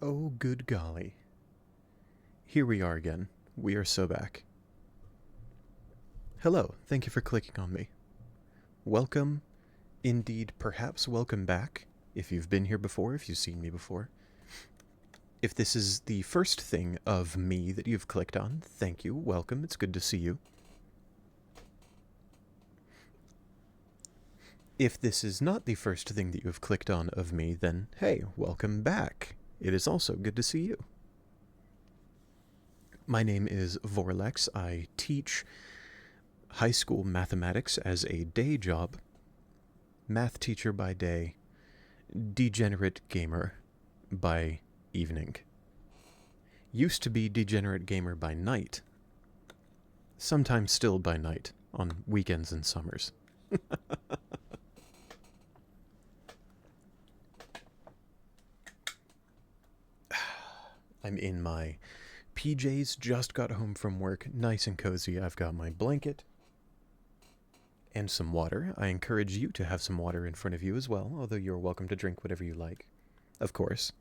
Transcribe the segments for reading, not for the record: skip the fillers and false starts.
Oh, good golly. Here we are again. We are so back. Hello, thank you for clicking on me. Welcome, indeed, perhaps welcome back, if you've been here before, if you've seen me before. If this is the first thing of me that you've clicked on, thank you, welcome, it's good to see you. If this is not the first thing that you have clicked on of me, then hey, welcome back. It is also good to see you. My name is Vorlex. I teach high school mathematics as a day job. Math teacher by day, degenerate gamer by evening. Used to be degenerate gamer by night. Sometimes still by night, on weekends and summers. I'm in my PJs, just got home from work, nice and cozy. I've got my blanket and some water. I encourage you to have some water in front of you as well, although you're welcome to drink whatever you like. Of course.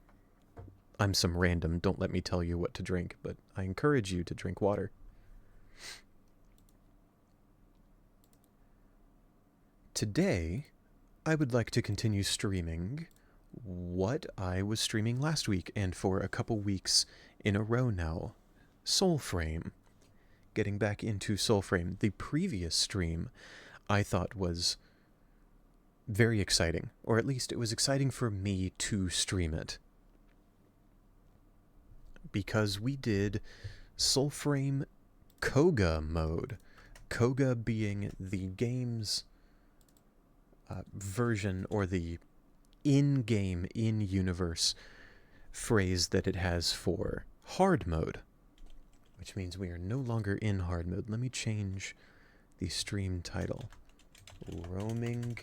I'm some random, don't let me tell you what to drink, but I encourage you to drink water. Today, I would like to continue streaming what I was streaming last week and for a couple weeks in a row now. Soulframe. Getting back into Soulframe. The previous stream I thought was very exciting, or at least it was exciting for me to stream it. Because we did Soulframe Koga mode. Koga being the game's version, or the in-game, in-universe phrase that it has for hard mode, which means we are no longer in hard mode. Let me change the stream title. Roaming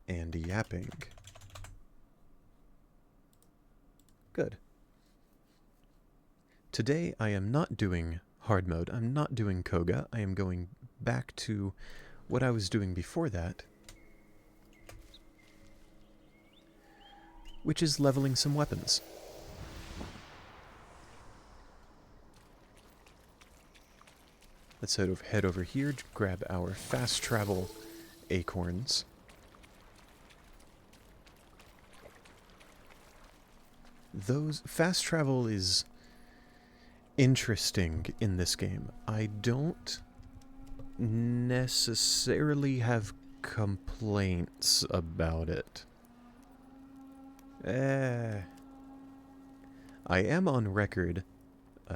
and yapping. Good. Today I am not doing hard mode. I'm not doing Koga. I am going back to what I was doing before that, which is leveling some weapons. Let's head over here, grab our fast travel acorns. Those fast travel is interesting in this game. I don't necessarily have complaints about it. I am on record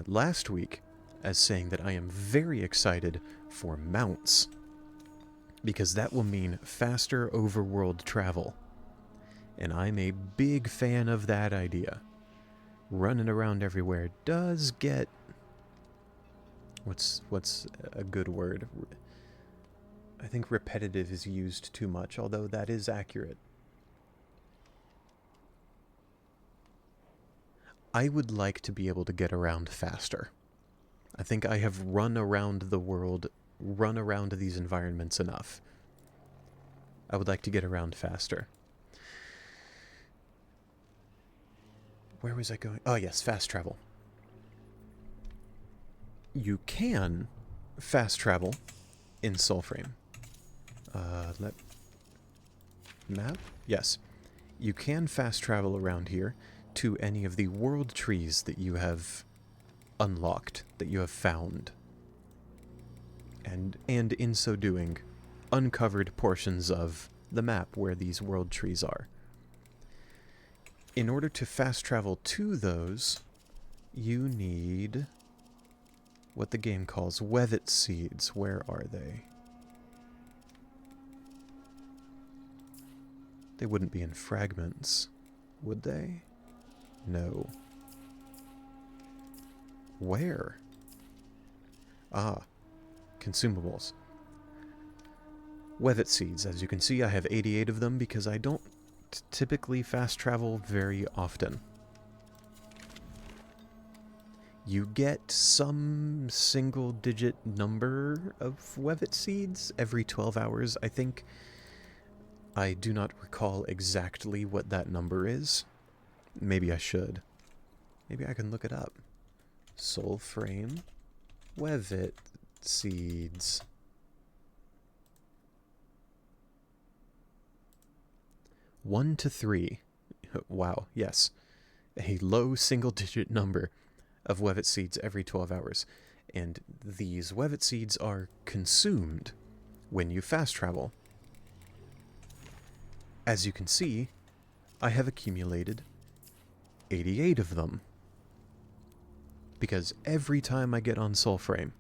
last week as saying that I am very excited for mounts, because that will mean faster overworld travel. And I'm a big fan of that idea. Running around everywhere does get... What's a good word? I think repetitive is used too much, although that is accurate. I would like to be able to get around faster. I think I have run around the world, run around these environments enough. I would like to get around faster. Where was I going? Oh yes, fast travel. You can fast travel in Soulframe. Map? Yes. You can fast travel around here to any of the world trees that you have unlocked, that you have found. And in so doing, uncovered portions of the map where these world trees are. In order to fast travel to those, you need what the game calls Wraith seeds. Where are they? They wouldn't be in fragments, would they? No. Where? Ah, consumables. Wraith seeds. As you can see, I have 88 of them because I don't typically fast travel very often. You get some single-digit number of Wraith seeds every 12 hours, I think. I do not recall exactly what that number is. Maybe I should. Maybe I can look it up. Soulframe Wevet seeds. One to 3. Wow, yes. A low single-digit number of Wevet seeds every 12 hours. And these Wevet seeds are consumed when you fast travel. As you can see, I have accumulated 88 of them. Because every time I get on Soulframe,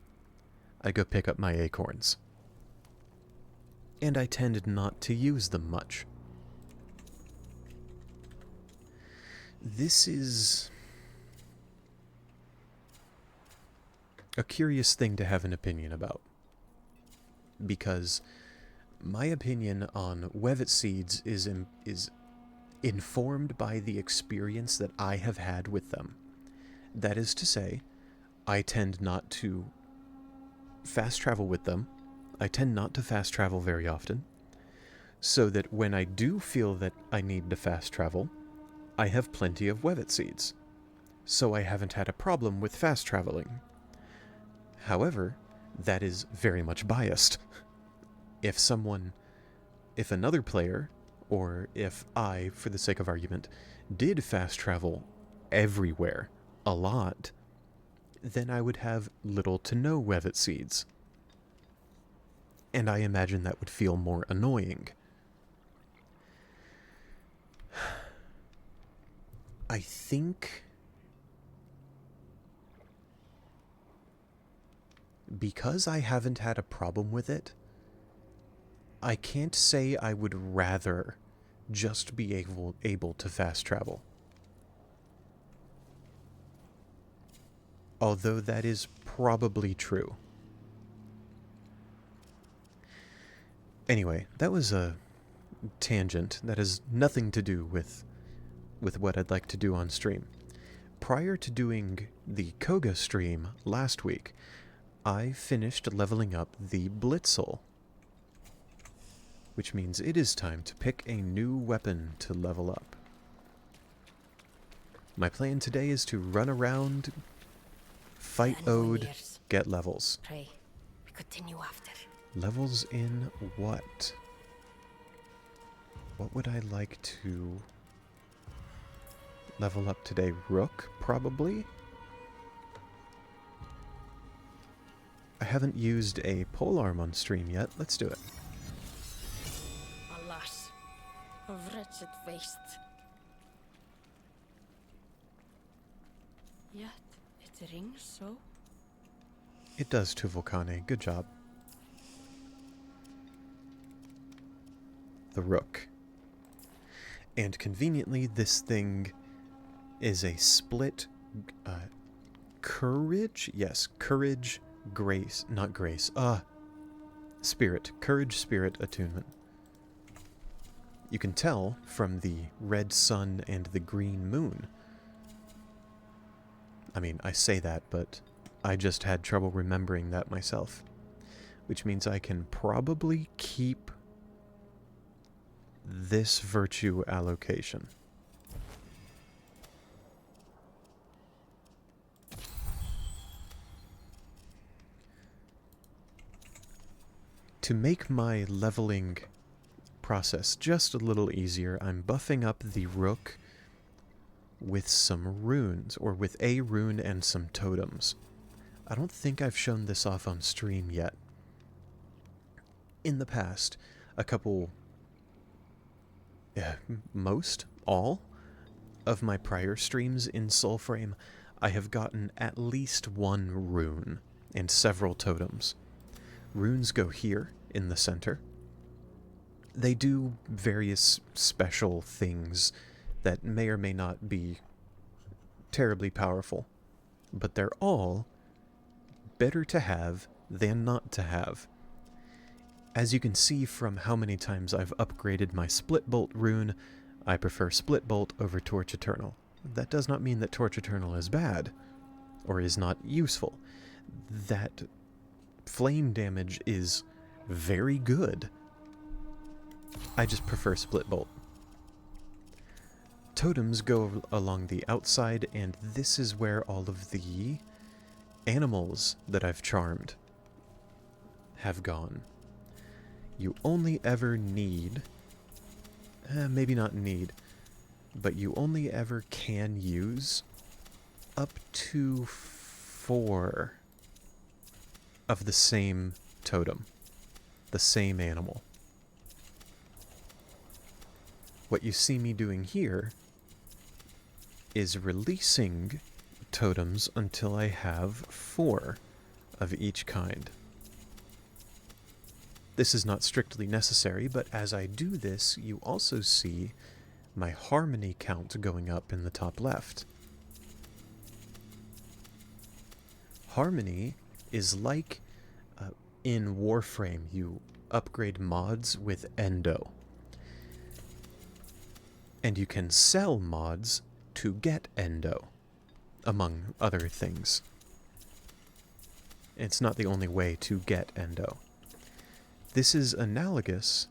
I go pick up my acorns. And I tend not to use them much. This is a curious thing to have an opinion about. Because my opinion on Wevet seeds is informed by the experience that I have had with them. That is to say, I tend not to fast travel with them. I tend not to fast travel very often. So that when I do feel that I need to fast travel, I have plenty of Wevet seeds. So I haven't had a problem with fast traveling. However, that is very much biased. If another player, or if I, for the sake of argument, did fast travel everywhere, a lot, then I would have little to no Wevet seeds. And I imagine that would feel more annoying. I think because I haven't had a problem with it, I can't say I would rather just be able to fast travel. Although that is probably true. Anyway, that was a tangent that has nothing to do with what I'd like to do on stream. Prior to doing the Koga stream last week, I finished leveling up the Blitzel, which means it is time to pick a new weapon to level up. My plan today is to run around, fight Ode, get levels. Pray, we continue after. Levels in what? What would I like to level up today? Rook, probably? I haven't used a polearm on stream yet. Let's do it. Alas, of wretched waste. Yet it rings so. It does to Volcane. Good job. The Rook. And conveniently, this thing is a split courage? Yes, courage, grace, not grace. Spirit. Courage, spirit attunement. You can tell from the red sun and the green moon. I mean, I say that, but I just had trouble remembering that myself. Which means I can probably keep this virtue allocation. To make my leveling process just a little easier, I'm buffing up the Rook with some runes, or with a rune and some totems. I don't think I've shown this off on stream yet. In the past, all of my prior streams in Soulframe, I have gotten at least one rune and several totems. Runes go here in the center. They do various special things that may or may not be terribly powerful, but they're all better to have than not to have. As you can see from how many times I've upgraded my Split Bolt rune, I prefer Split Bolt over Torch Eternal. That does not mean that Torch Eternal is bad, or is not useful. That flame damage is very good. I just prefer Split Bolt. Totems go along the outside, and this is where all of the animals that I've charmed have gone. You only ever need, maybe not need, but you only ever can use up to 4 of the same totem, the same animal. What you see me doing here is releasing totems until I have 4 of each kind. This is not strictly necessary, but as I do this, you also see my harmony count going up in the top left. Harmony is like in Warframe, you upgrade mods with Endo. And you can sell mods to get Endo, among other things. It's not the only way to get Endo. This is analogous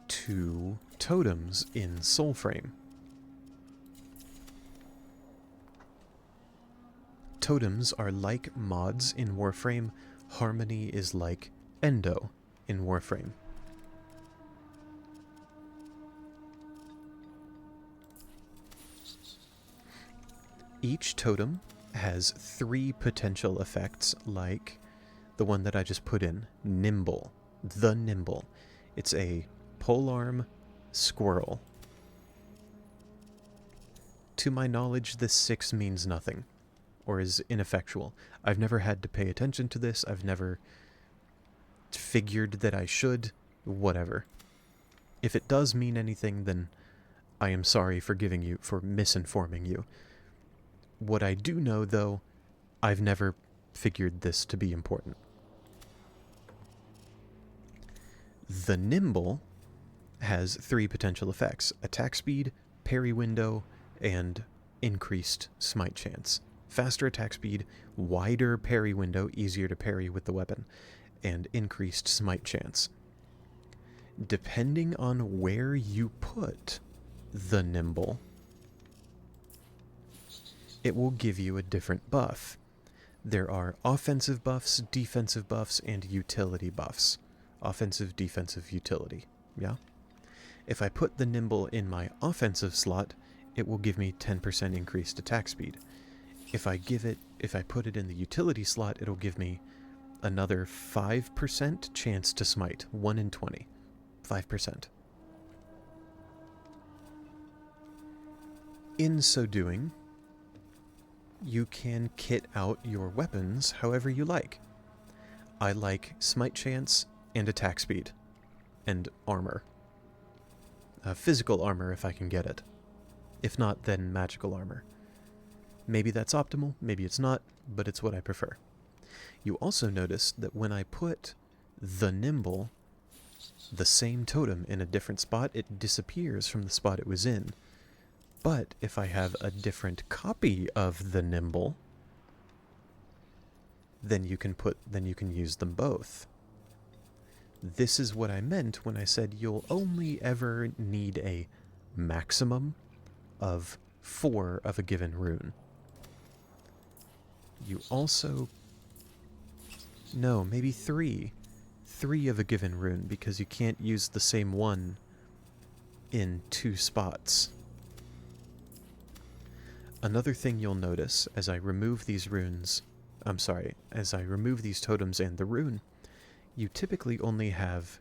to totems in Soulframe. Totems are like mods in Warframe. Harmony is like Endo in Warframe. Each totem has 3 potential effects, like the one that I just put in, Nimble. The Nimble. It's a polearm squirrel. To my knowledge, this 6 means nothing, or is ineffectual. I've never had to pay attention to this. I've never figured that I should. Whatever. If it does mean anything, then I am sorry for misinforming you. What I do know, though, I've never figured this to be important. The Nimble has 3 potential effects: attack speed, parry window, and increased smite chance. Faster attack speed, wider parry window, easier to parry with the weapon, and increased smite chance. Depending on where you put the Nimble, it will give you a different buff. There are offensive buffs, defensive buffs, and utility buffs. Offensive, defensive, utility. Yeah? If I put the Nimble in my offensive slot, it will give me 10% increased attack speed. If I put it in the utility slot, it'll give me another 5% chance to smite. 1 in 20. 5%. In so doing, you can kit out your weapons however you like. I like smite chance and attack speed. And armor. Physical armor if I can get it. If not, then magical armor. Maybe that's optimal, maybe it's not, but it's what I prefer. You also notice that when I put the Nimble, the same totem, in a different spot, it disappears from the spot it was in. But if I have a different copy of the Nimble, then you can use them both. This is what I meant when I said you'll only ever need a maximum of 4 of a given rune. You also... No, maybe 3. 3 of a given rune, because you can't use the same one in 2 spots. Another thing you'll notice as I remove these runes... as I remove these totems and the rune, you typically only have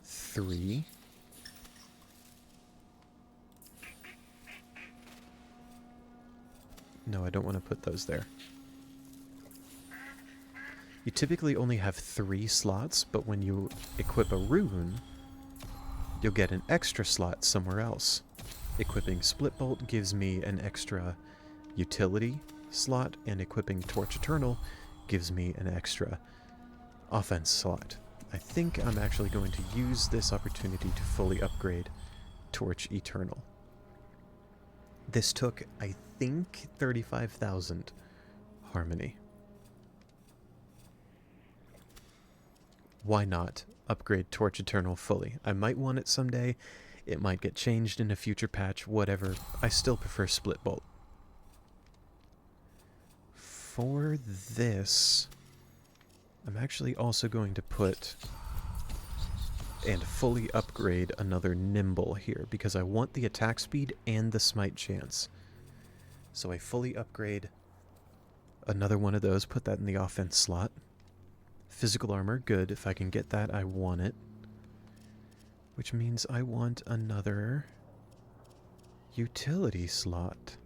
3... No, I don't want to put those there. You typically only have 3 slots, but when you equip a rune, you'll get an extra slot somewhere else. Equipping Split Bolt gives me an extra utility slot, and equipping Torch Eternal gives me an extra offense slot. I think I'm actually going to use this opportunity to fully upgrade Torch Eternal. This took, I think, 35,000 harmony. Why not upgrade Torch Eternal fully? I might want it someday. It might get changed in a future patch, whatever. I still prefer Split Bolt. For this, I'm actually also going to put and fully upgrade another Nimble here, because I want the attack speed and the smite chance. So I fully upgrade another one of those, put that in the offense slot. Physical armor, good. If I can get that, I want it. Which means I want another utility slot.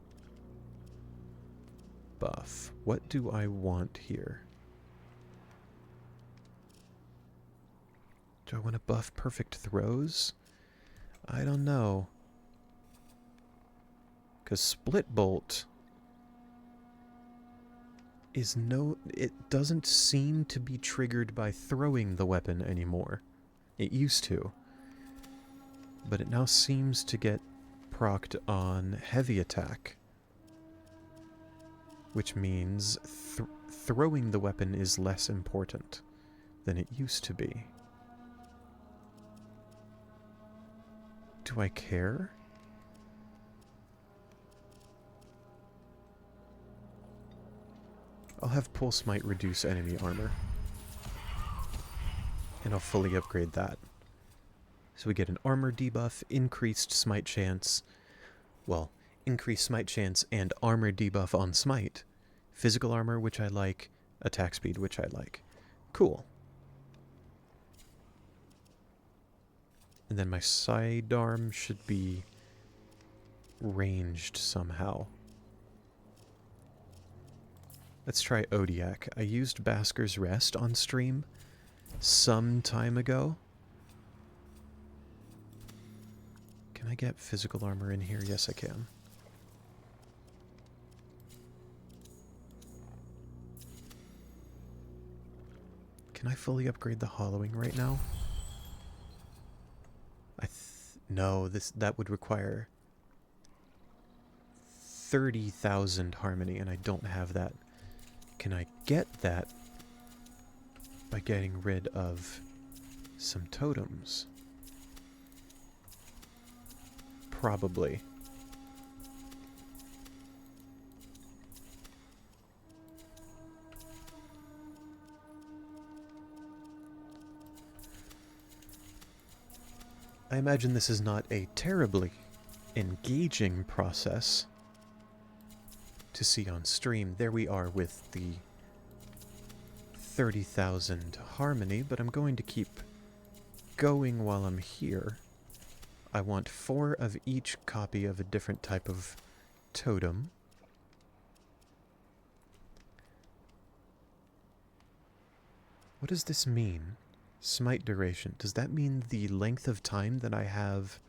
Buff. What do I want here? Do I want to buff perfect throws? I don't know. Because Split Bolt is it doesn't seem to be triggered by throwing the weapon anymore. It used to. But it now seems to get procced on heavy attack. Which means throwing the weapon is less important than it used to be. Do I care? I'll have Pulse Smite reduce enemy armor. And I'll fully upgrade that. So we get an armor debuff, increased smite chance. Well, increased smite chance and armor debuff on smite. Physical armor, which I like. Attack speed, which I like. Cool. And then my sidearm should be ranged somehow. Let's try Odiak. I used Basker's Rest on stream some time ago. Can I get physical armor in here? Yes, I can. Can I fully upgrade the Hollowing right now? No, that would require 30,000 harmony, and I don't have that. Can I get that by getting rid of some totems? Probably. I imagine this is not a terribly engaging process to see on stream. There we are with the 30,000 harmony, but I'm going to keep going while I'm here. I want 4 of each copy of a different type of totem. What does this mean? Smite duration. Does that mean the length of time that I have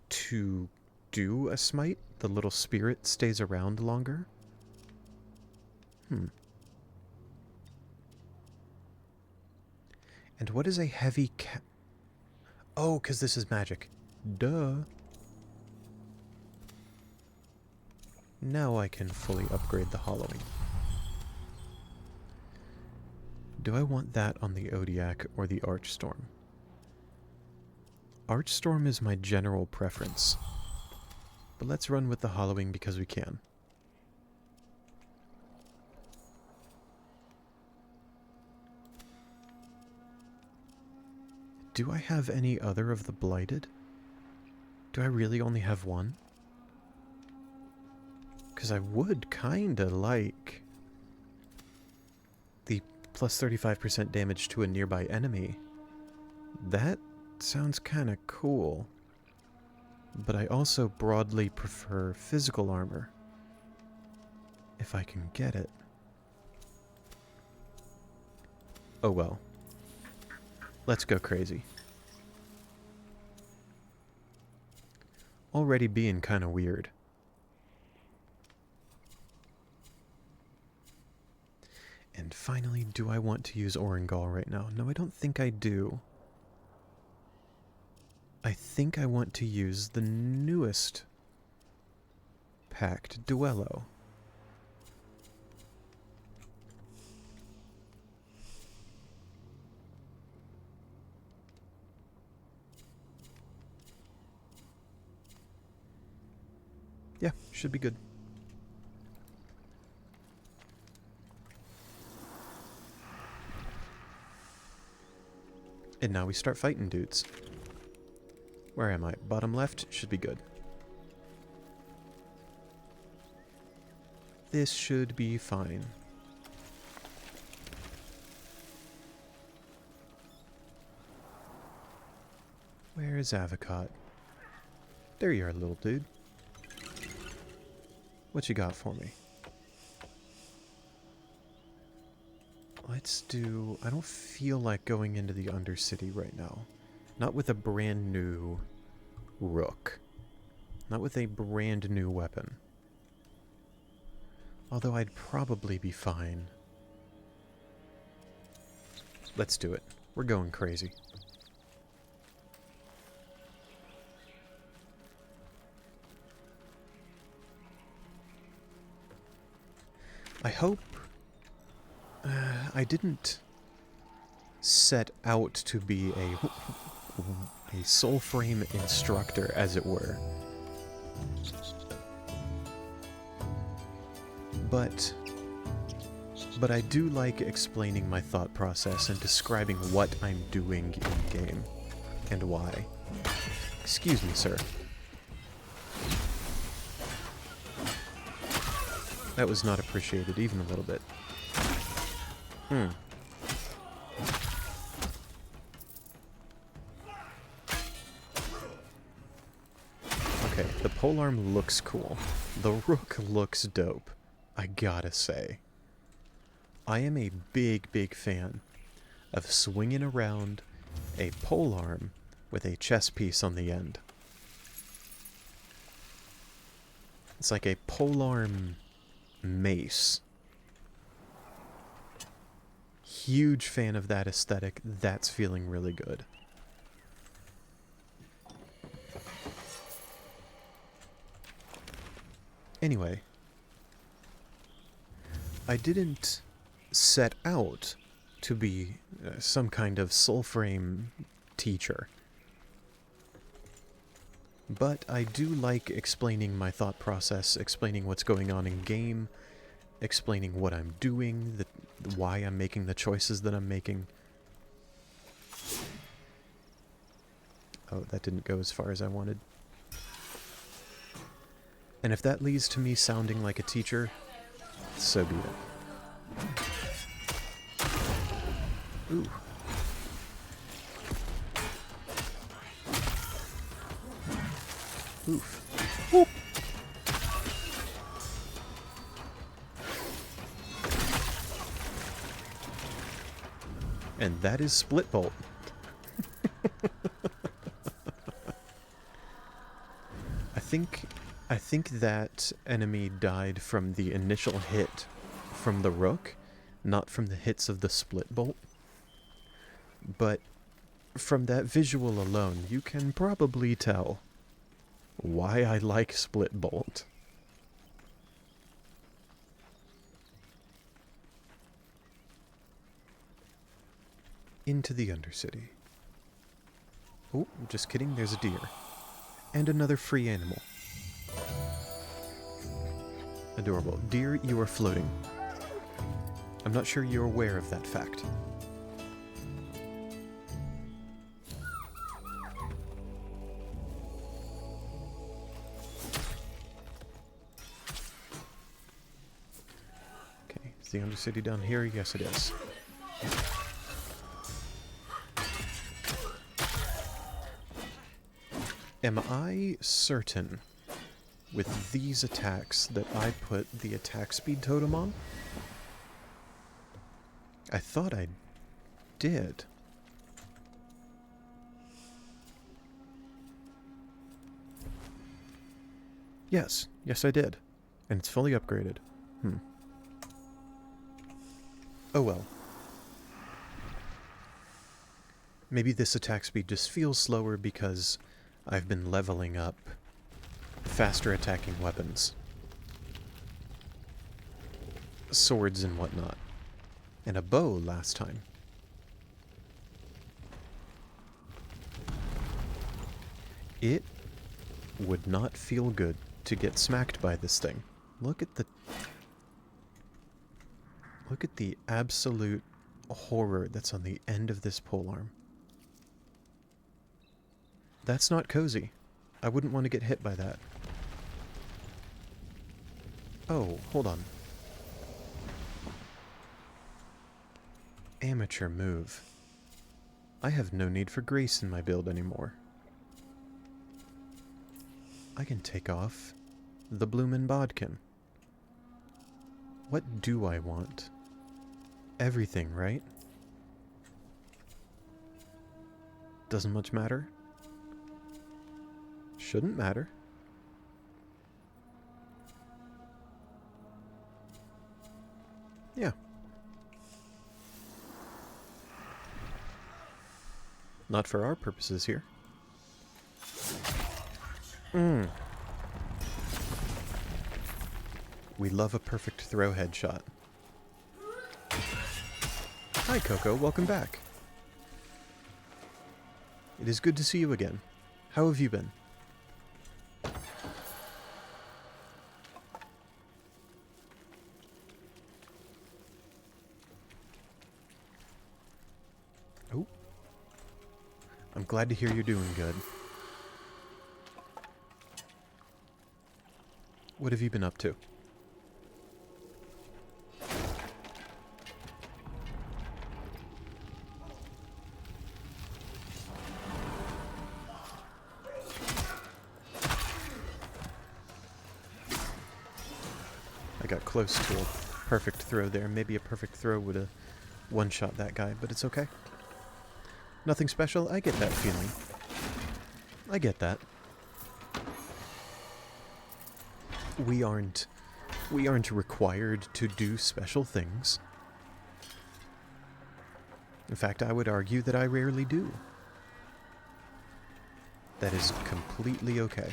to do a smite? The little spirit stays around longer? And what is a heavy Oh, because this is magic. Duh. Now I can fully upgrade the Hollowing. Do I want that on the Odiak or the Archstorm? Archstorm is my general preference. But let's run with the Hollowing because we can. Do I have any other of the Blighted? Do I really only have one? Because I would kinda like the plus 35% damage to a nearby enemy. That sounds kinda cool. But I also broadly prefer physical armor. If I can get it. Oh well. Let's go crazy. Already being kinda weird. And finally, do I want to use Orengal right now? No, I don't think I do. I think I want to use the newest pact, Duello. Yeah, should be good. And now we start fighting dudes. Where am I? Bottom left? Should be good. This should be fine. Where is Avocot? There you are, little dude. What you got for me? Let's do... I don't feel like going into the Undercity right now. Not with a brand new rook. Not with a brand new weapon. Although I'd probably be fine. Let's do it. We're going crazy. I hope I didn't set out to be a Soulframe instructor, as it were. But I do like explaining my thought process and describing what I'm doing in-game and why. Excuse me, sir. That was not appreciated even a little bit. Okay, the polearm looks cool. The rook looks dope, I gotta say. I am a big, big fan of swinging around a polearm with a chess piece on the end. It's like a polearm mace. Huge fan of that aesthetic. That's feeling really good. Anyway, I didn't set out to be some kind of Soulframe teacher. But I do like explaining my thought process, explaining what's going on in game, explaining what I'm doing, why I'm making the choices that I'm making. Oh, that didn't go as far as I wanted. And if that leads to me sounding like a teacher, so be it. Ooh. Oof. Whoop. And that is Split Bolt. I think that enemy died from the initial hit from the rook, not from the hits of the Split Bolt. But from that visual alone, you can probably tell why I like Split Bolt. Into the Undercity. Oh, just kidding, there's a deer. And another free animal. Adorable. Deer, you are floating. I'm not sure you're aware of that fact. Okay, is the Undercity down here? Yes, it is. Am I certain with these attacks that I put the attack speed totem on? I thought I did. Yes, I did. And it's fully upgraded. Oh well. Maybe this attack speed just feels slower because I've been leveling up faster attacking weapons. Swords and whatnot. And a bow last time. It would not feel good to get smacked by this thing. Look at the absolute horror that's on the end of this polearm. That's not cozy. I wouldn't want to get hit by that. Oh, hold on. Amateur move. I have no need for grace in my build anymore. I can take off the bloomin' bodkin. What do I want? Everything, right? Doesn't much matter? Shouldn't matter. Yeah. Not for our purposes here. We love a perfect throw headshot. Hi Coco, welcome back. It is good to see you again. How have you been? Oh. I'm glad to hear you're doing good. What have you been up to? I got close to a perfect throw there. Maybe a perfect throw would have one-shot that guy, but it's okay. Nothing special. I get that feeling. I get that. We aren't required to do special things. In fact, I would argue that I rarely do. That is completely okay.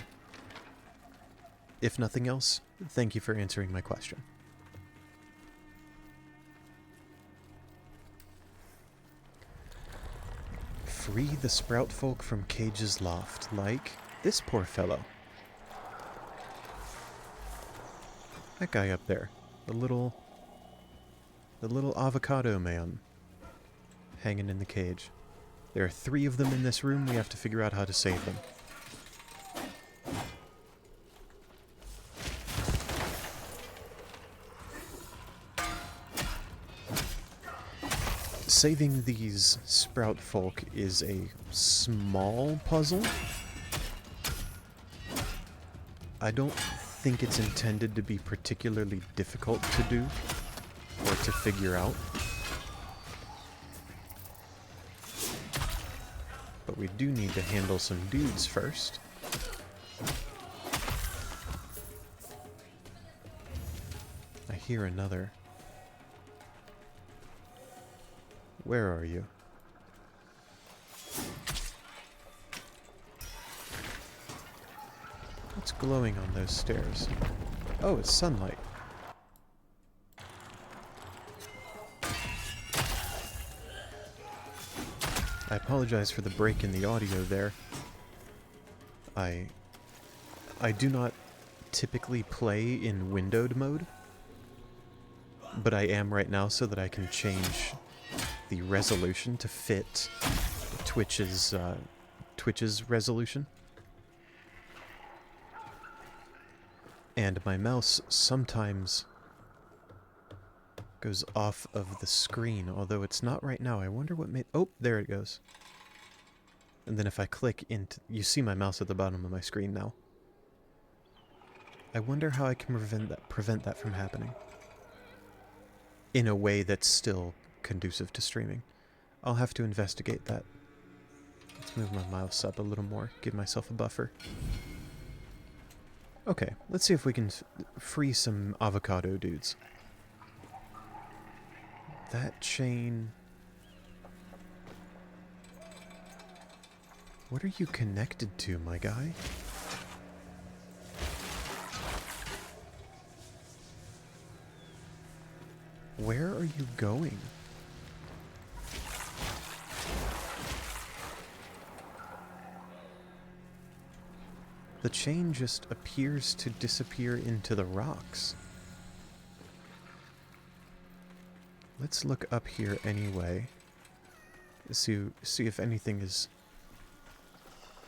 If nothing else, thank you for answering my question. Free the sprout folk from Cage's loft, like this poor fellow. That guy up there. The little avocado man hanging in the cage. There are 3 of them in this room. We have to figure out how to save them. Saving these sprout folk is a small puzzle. I don't think it's intended to be particularly difficult to do or to figure out. But we do need to handle some dudes first. I hear another. Where are you? What's glowing on those stairs? Oh, it's sunlight. I apologize for the break in the audio there. I do not typically play in windowed mode, but I am right now so that I can change the resolution to fit Twitch's resolution. And my mouse sometimes goes off of the screen, although it's not right now. I wonder what made... Oh, there it goes. And then if I click into... You see my mouse at the bottom of my screen now. I wonder how I can prevent that from happening. In a way that's still conducive to streaming. I'll have to investigate that. Let's move my mouse up a little more, give myself a buffer. Okay, let's see if we can free some avocado dudes. That chain... What are you connected to, my guy? Where are you going? The chain just appears to disappear into the rocks. Let's look up here anyway. See if anything is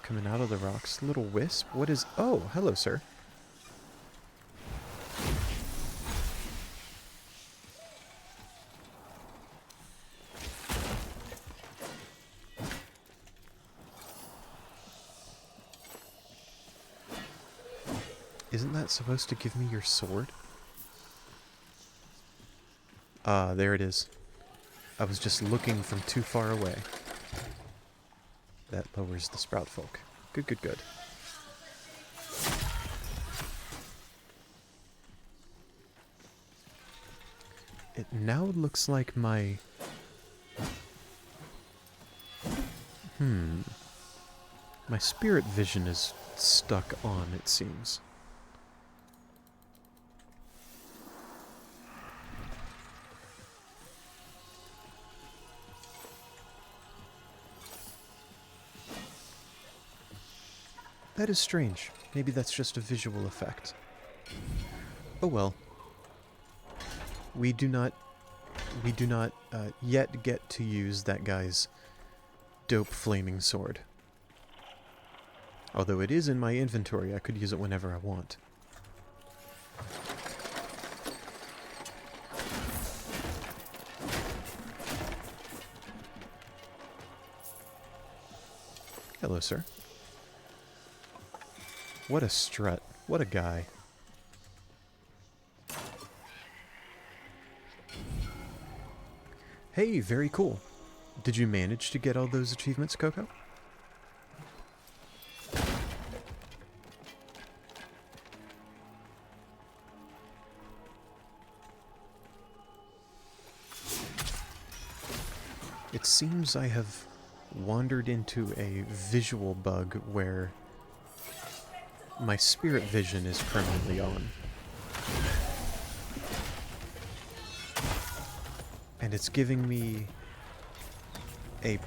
coming out of the rocks. Little wisp? What is... Oh, hello, sir. Isn't that supposed to give me your sword? Ah, there it is. I was just looking from too far away. That lowers the sprout folk. Good, good, good. It now looks like my... My spirit vision is stuck on, it seems. That is strange. Maybe that's just a visual effect. Oh well. We do not yet get to use that guy's dope flaming sword. Although it is in my inventory, I could use it whenever I want. Hello, sir. What a strut. What a guy. Hey, very cool. Did you manage to get all those achievements, Coco? It seems I have wandered into a visual bug where my spirit vision is permanently on. And it's giving me a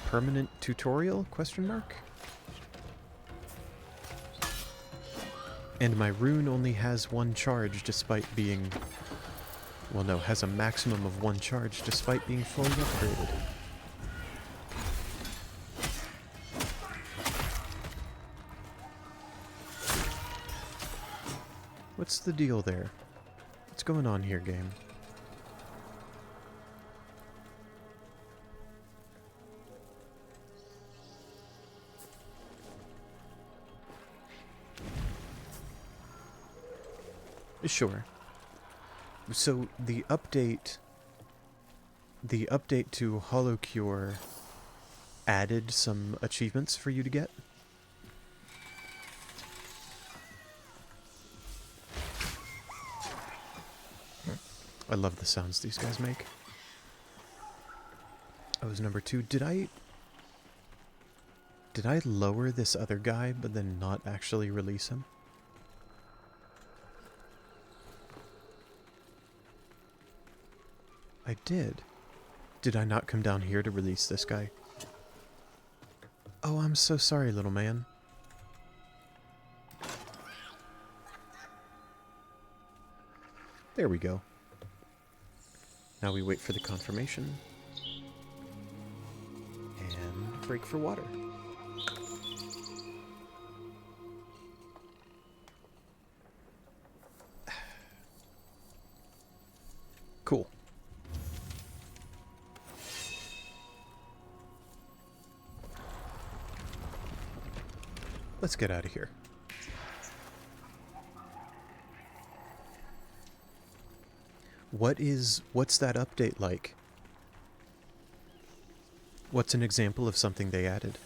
permanent tutorial, question mark? And my rune only has one charge despite being... Well, no, has a maximum of one charge despite being fully upgraded. What's the deal there? What's going on here, game? Sure. So the update to Hollow Cure added some achievements for you to get? I love the sounds these guys make. Oh, it was number 2. Did I lower this other guy but then not actually release him? I did. Did I not come down here to release this guy? Oh, I'm so sorry, little man. There we go. Now we wait for the confirmation. And break for water. Cool. Let's get out of here. What's that update like? What's an example of something they added?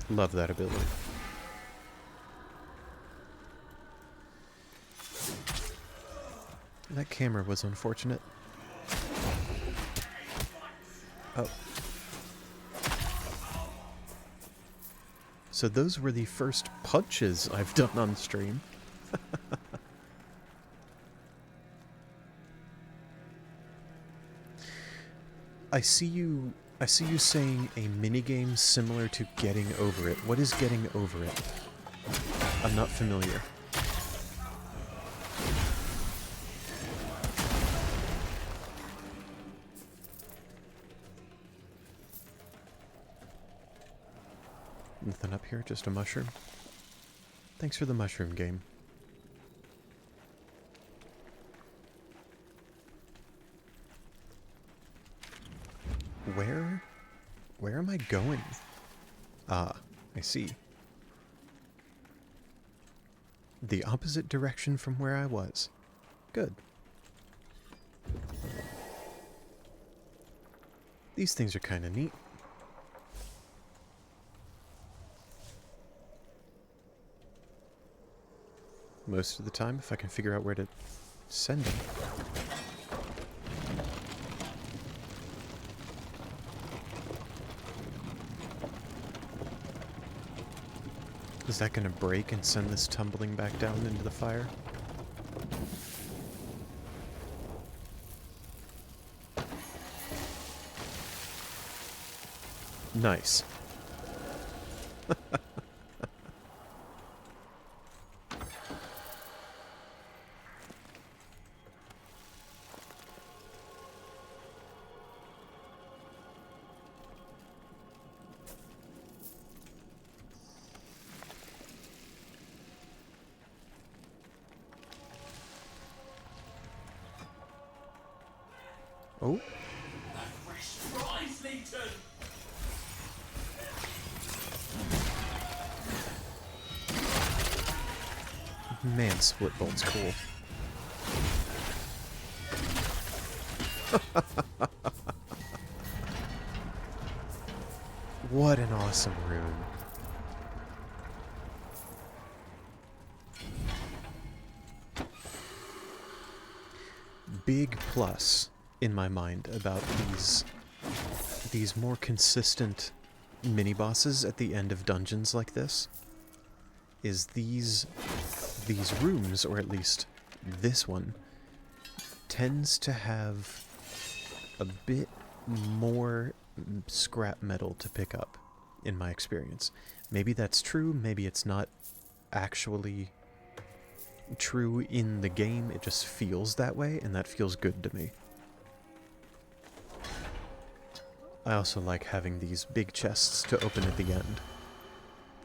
Love that ability. That camera was unfortunate. Oh. So those were the first punches I've done on stream. I see you saying a minigame similar to Getting Over It. What is Getting Over It? I'm not familiar. Nothing up here, just a mushroom. Thanks for the mushroom game. Where am I going? Ah, I see. The opposite direction from where I was. Good. These things are kind of neat. Most of the time, if I can figure out where to send them. Is that going to break and send this tumbling back down into the fire? Nice. Oh. Man, split bolt's cool. What an awesome rune. Big plus in my mind about these more consistent mini-bosses at the end of dungeons like this is these rooms, or at least this one, tends to have a bit more scrap metal to pick up, in my experience. Maybe that's true, maybe it's not actually true in the game, it just feels that way, and that feels good to me. I also like having these big chests to open at the end.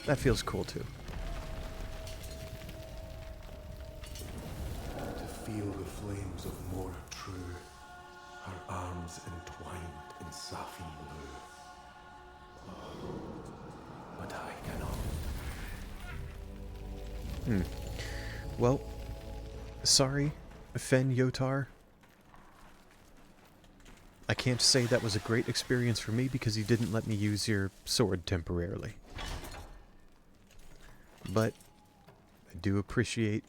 That feels cool too. To feel the flames of more true, her arms entwined in saffron blue. But I cannot. Well, sorry, Fen Yotar. I can't say that was a great experience for me because you didn't let me use your sword temporarily. But I do appreciate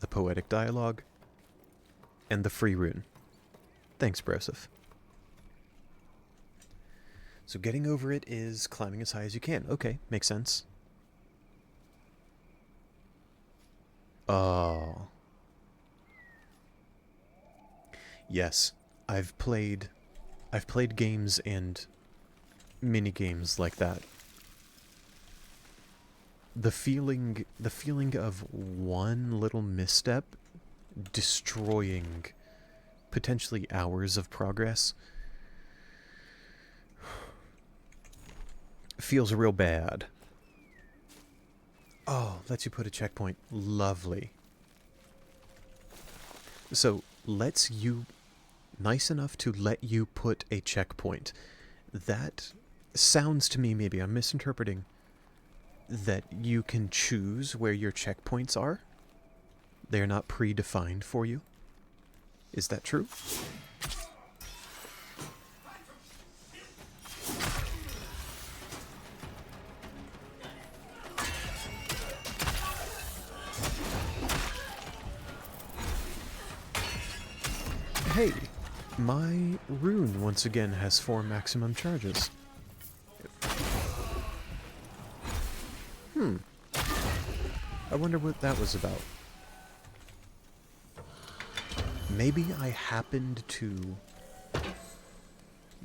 the poetic dialogue and the free rune. Thanks, Broseph. So getting over it is climbing as high as you can. Okay, makes sense. Oh. Yes, I've played games and mini-games like that. The feeling of one little misstep destroying potentially hours of progress feels real bad. Oh, lets you put a checkpoint. Lovely. So, lets you... nice enough to let you put a checkpoint. That sounds to me, maybe I'm misinterpreting, that you can choose where your checkpoints are. They're not predefined for you. Is that true? My rune once again has 4 maximum charges. I wonder what that was about. Maybe I happened to...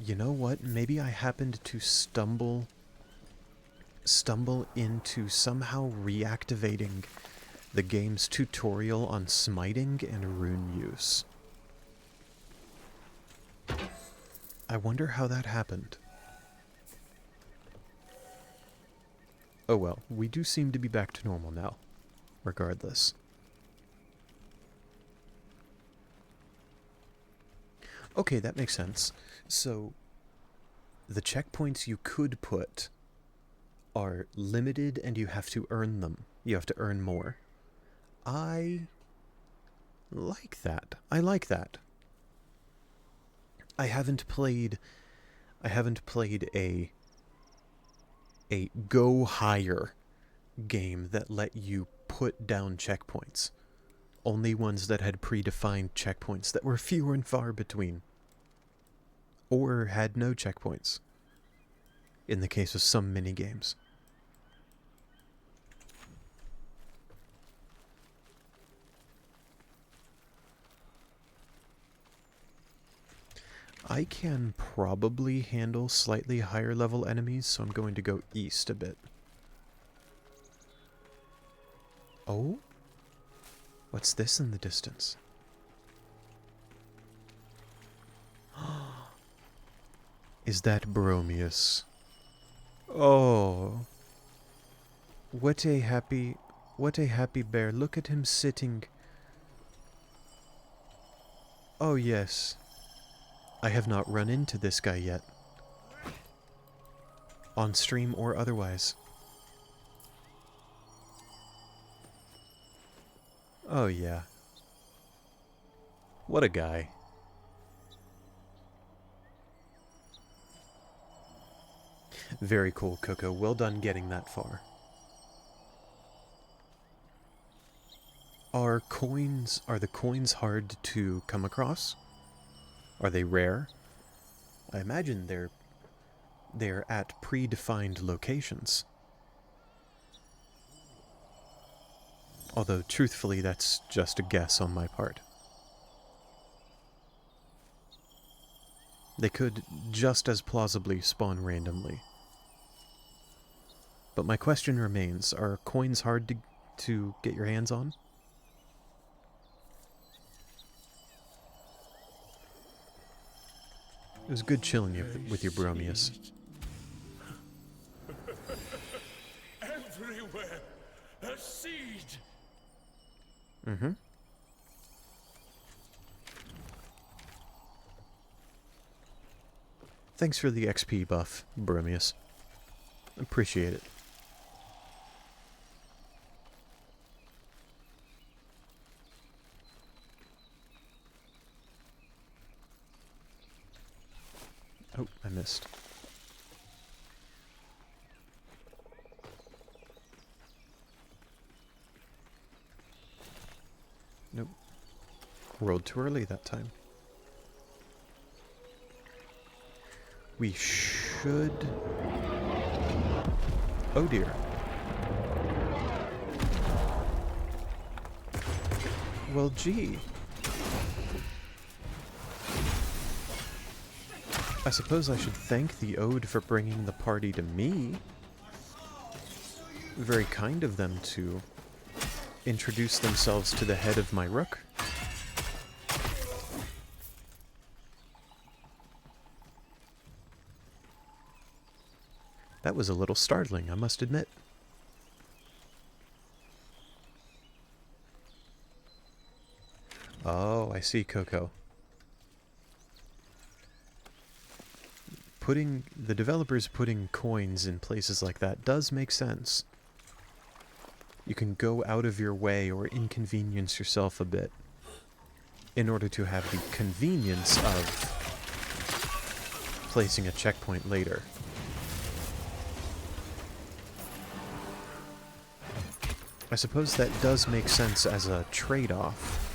You know what? Maybe I happened to stumble into somehow reactivating the game's tutorial on smiting and rune use. I wonder how that happened. Oh well, we do seem to be back to normal now, regardless. Okay, that makes sense. So, the checkpoints you could put are limited and you have to earn them. You have to earn more. I like that. I like that. I haven't played a go higher game that let you put down checkpoints. Only ones that had predefined checkpoints that were few and far between. Or had no checkpoints. In the case of some minigames. I can probably handle slightly higher level enemies, so I'm going to go east a bit. Oh? What's this in the distance? Is that Bromius? Oh. What a happy bear. Look at him sitting. Oh yes. I have not run into this guy yet. On stream or otherwise. Oh yeah. What a guy. Very cool, Coco. Well done getting that far. Are the coins hard to come across? Are they rare? I imagine they're at predefined locations. Although, truthfully, that's just a guess on my part. They could just as plausibly spawn randomly. But my question remains, are coins hard to get your hands on? It was good chilling you with your Bromius. Everywhere, a seed. Mm-hmm. Thanks for the XP buff, Bromius. Appreciate it. Oh, I missed. Nope. Rolled too early that time. We should... Oh dear. Well, gee. I suppose I should thank the Ode for bringing the party to me. Very kind of them to introduce themselves to the head of my rook. That was a little startling, I must admit. Oh, I see, Coco. The developers putting coins in places like that does make sense. You can go out of your way or inconvenience yourself a bit in order to have the convenience of placing a checkpoint later. I suppose that does make sense as a trade-off.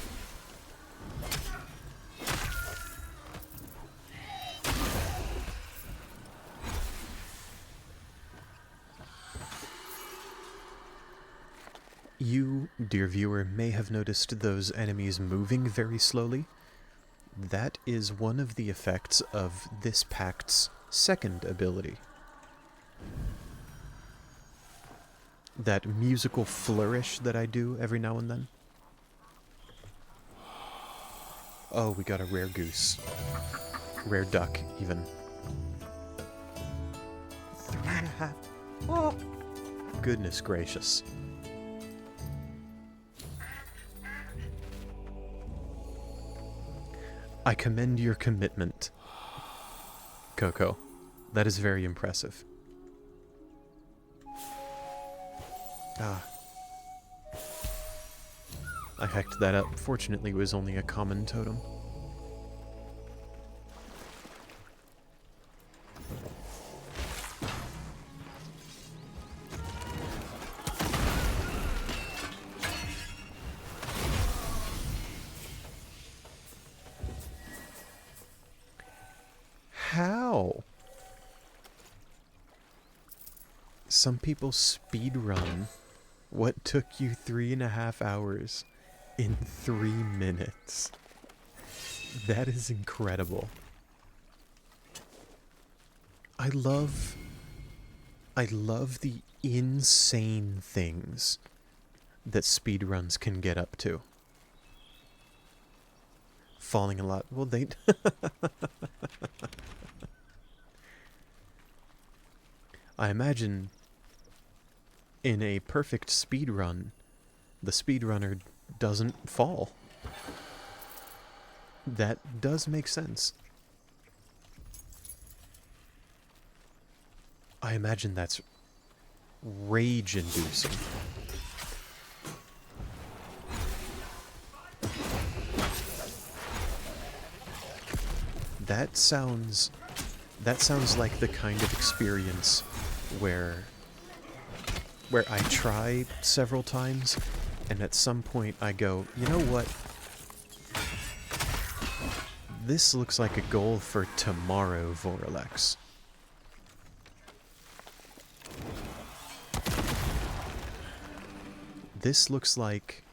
You, dear viewer, may have noticed those enemies moving very slowly. That is one of the effects of this pact's second ability. That musical flourish that I do every now and then. Oh, we got a rare goose. Rare duck, even. 3.5. Oh! Goodness gracious. I commend your commitment, Coco. That is very impressive. Ah. I hacked that up. Fortunately, it was only a common totem. How? Some people speedrun what took you 3.5 hours in 3 minutes. That is incredible. I love the insane things that speedruns can get up to. Falling a lot. Well, they... I imagine in a perfect speedrun, the speedrunner doesn't fall. That does make sense. I imagine that's rage-inducing. That sounds like the kind of experience where I try several times, and at some point I go, you know what? This looks like a goal for tomorrow, Voralex. This looks like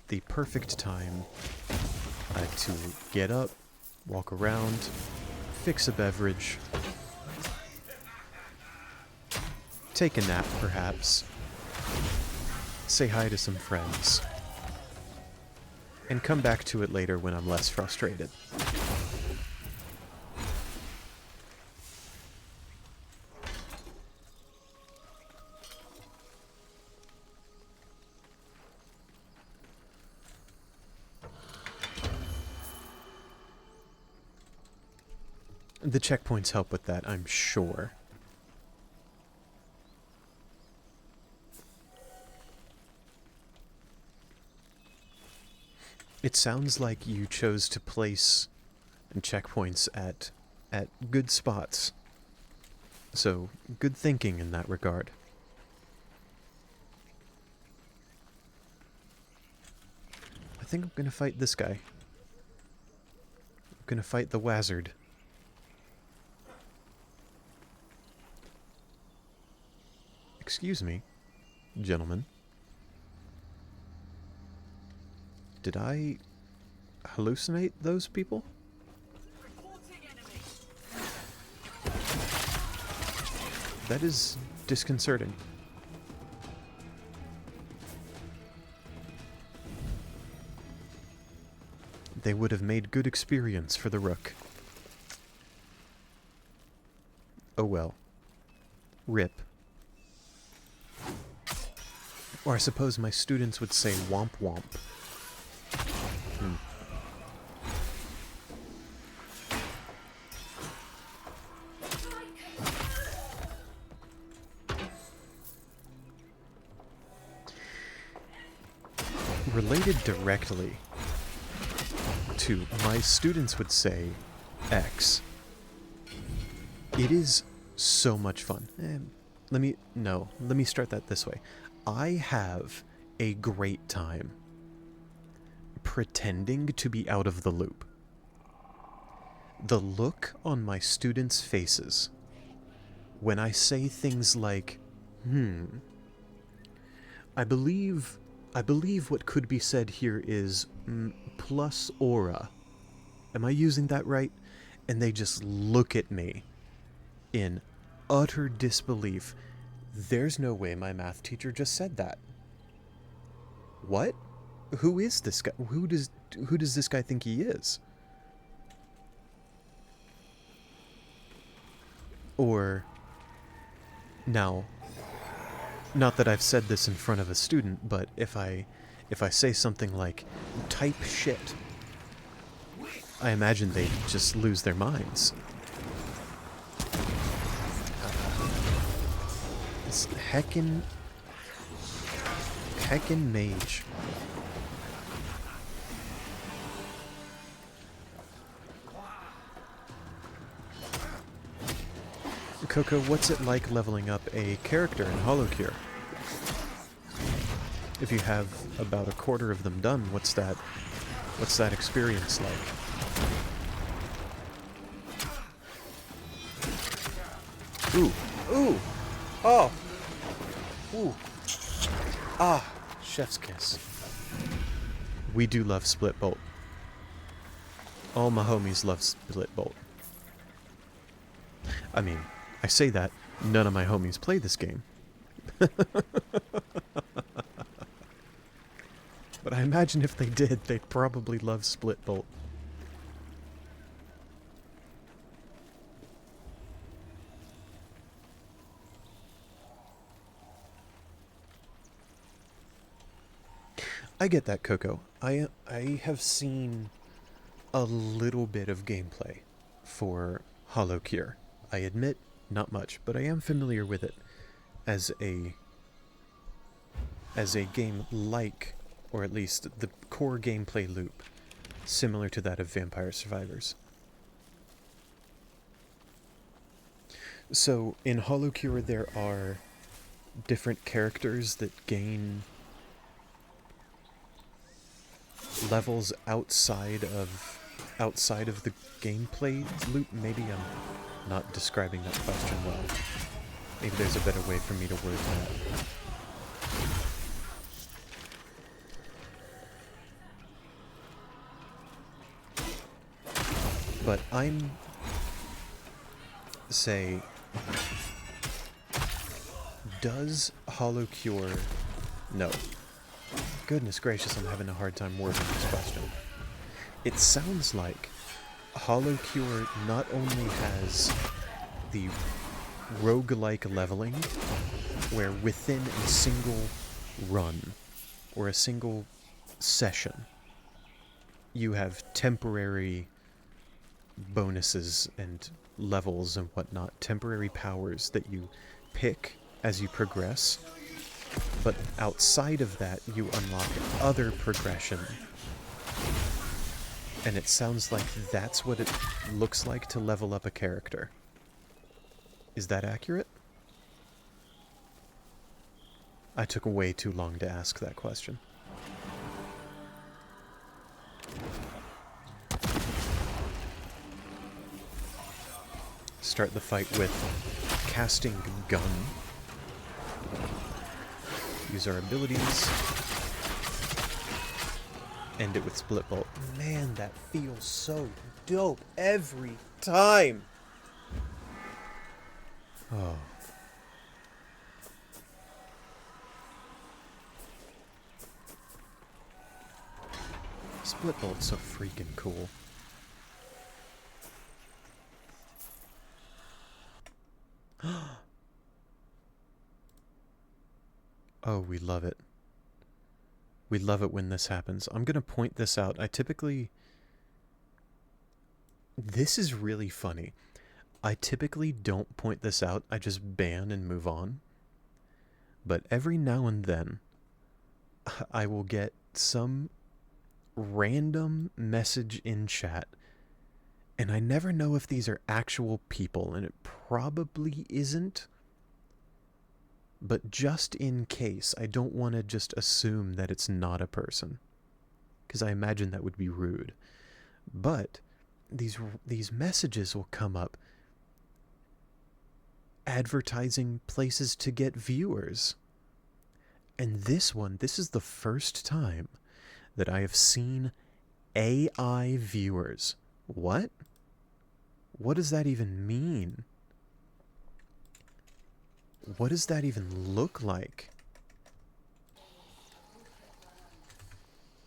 the perfect time to get up, walk around, fix a beverage, take a nap perhaps, say hi to some friends, and come back to it later when I'm less frustrated. The checkpoints help with that, I'm sure. It sounds like you chose to place checkpoints at good spots. So, good thinking in that regard. I think I'm gonna fight this guy. I'm gonna fight the Wazard. Excuse me, gentlemen. Did I hallucinate those people? That is disconcerting. They would have made good experience for the Rook. Oh well. Rip. Or I suppose my students would say womp womp. Related directly to my students would say X. It is so much fun. Let me start that this way. I have a great time pretending to be out of the loop. The look on my students' faces when I say things like, I believe I believe what could be said here is plus aura. Am I using that right? And they just look at me in utter disbelief. There's no way my math teacher just said that. What? Who is this guy? Who does this guy think he is? Or, now, not that I've said this in front of a student, but if I say something like, type shit, I imagine they just lose their minds. This heckin' mage. Coco, what's it like leveling up a character in HoloCure? If you have about a quarter of them done, what's that experience like? Ooh, ooh, oh, ooh, ah, chef's kiss. We do love Split Bolt. All my homies love Split Bolt. I mean, I say that, none of my homies play this game. But I imagine if they did, they'd probably love Split Bolt. I get that, Coco. I have seen a little bit of gameplay for HoloCure. I admit, not much, but I am familiar with it as a game like, or at least the core gameplay loop, similar to that of Vampire Survivors. So, in HoloCure there are different characters that gain levels outside of the gameplay loop. Maybe I'm not describing that question well. Maybe there's a better way for me to word that. But I'm, say, does HoloCure... No. Goodness gracious, I'm having a hard time wording this question. It sounds like HoloCure not only has the roguelike leveling, where within a single run, or a single session, you have temporary bonuses and levels and whatnot, temporary powers that you pick as you progress, but outside of that you unlock other progression. And it sounds like that's what it looks like to level up a character. Is that accurate? I took way too long to ask that question. Start the fight with casting gun. Use our abilities. End it with Split Bolt. Man, that feels so dope every time! Oh. Split Bolt's so freaking cool. Oh, we love it. We love it when this happens. I'm gonna point this out. This is really funny. I typically don't point this out. I just ban and move on. But every now and then, I will get some random message in chat, and I never know if these are actual people, and it probably isn't. But just in case, I don't want to just assume that it's not a person, because I imagine that would be rude. But these messages will come up advertising places to get viewers. And this is the first time that I have seen AI viewers. What? What does that even mean? What does that even look like?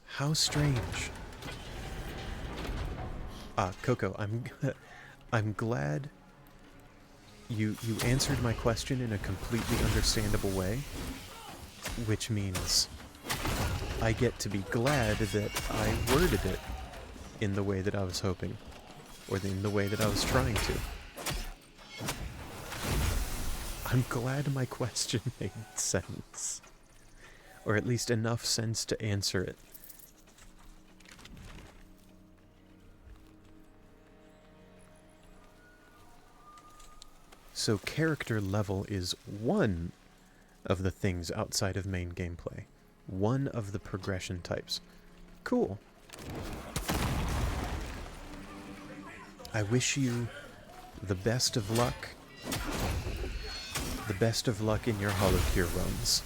How strange. Coco, I'm glad you answered my question in a completely understandable way, which means I get to be glad that I worded it in the way that I was hoping, or in the way that I was trying to. I'm glad my question made sense, or at least enough sense to answer it. So character level is one of the things outside of main gameplay. One of the progression types. Cool. I wish you the best of luck. The best of luck in your Holocure runs.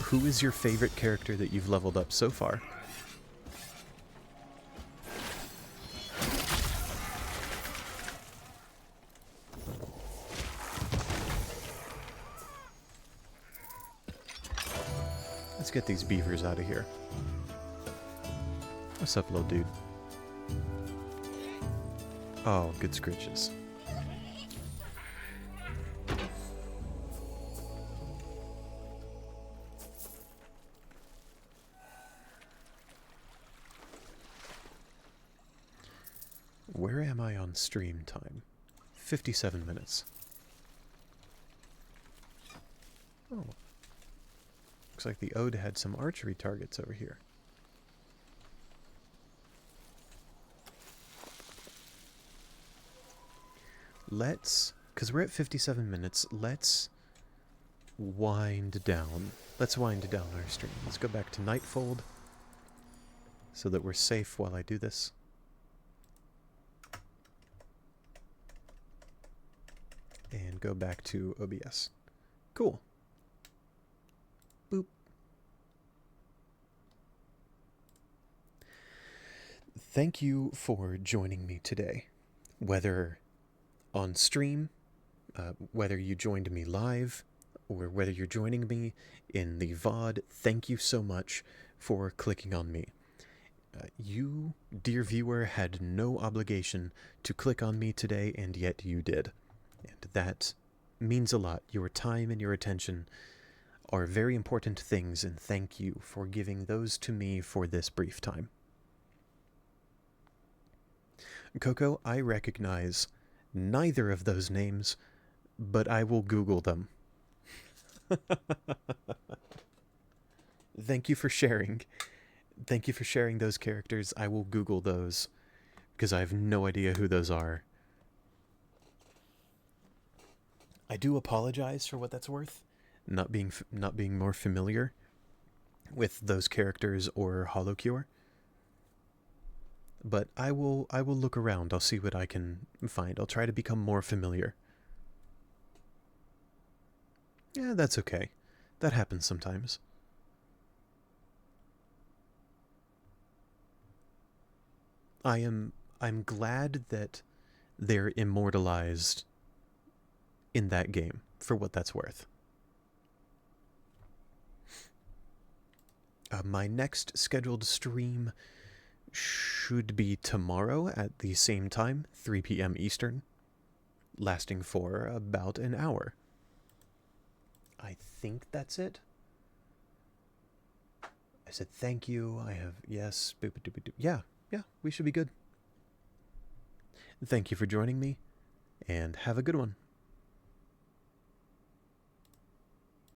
Who is your favorite character that you've leveled up so far? Let's get these beavers out of here. What's up, little dude? Oh, good scritches. Where am I on stream time? 57 minutes. Oh. Looks like the Ode had some archery targets over here. Because we're at 57 minutes, let's wind down. Let's wind down our stream. Let's go back to Nightfold so that we're safe while I do this. And go back to OBS. Cool. Boop. Thank you for joining me today. Whether on stream, whether you joined me live, or whether you're joining me in the VOD, thank you so much for clicking on me. You, dear viewer, had no obligation to click on me today, and yet you did. And that means a lot. Your time and your attention are very important things, and thank you for giving those to me for this brief time. Coco, I recognize neither of those names, but I will Google them. Thank you for sharing. Thank you for sharing those characters. I will Google those, because I have no idea who those are. I do apologize for what that's worth, not being more familiar with those characters or Holocure. But I will look around. I'll see what I can find. I'll try to become more familiar. Yeah, that's okay. That happens sometimes. I'm glad that they're immortalized in that game, for what that's worth. My next scheduled stream should be tomorrow at the same time, 3 p.m. Eastern, lasting for about an hour. I think that's it. I said thank you. I have, yes, yeah, we should be good. Thank you for joining me, and have a good one.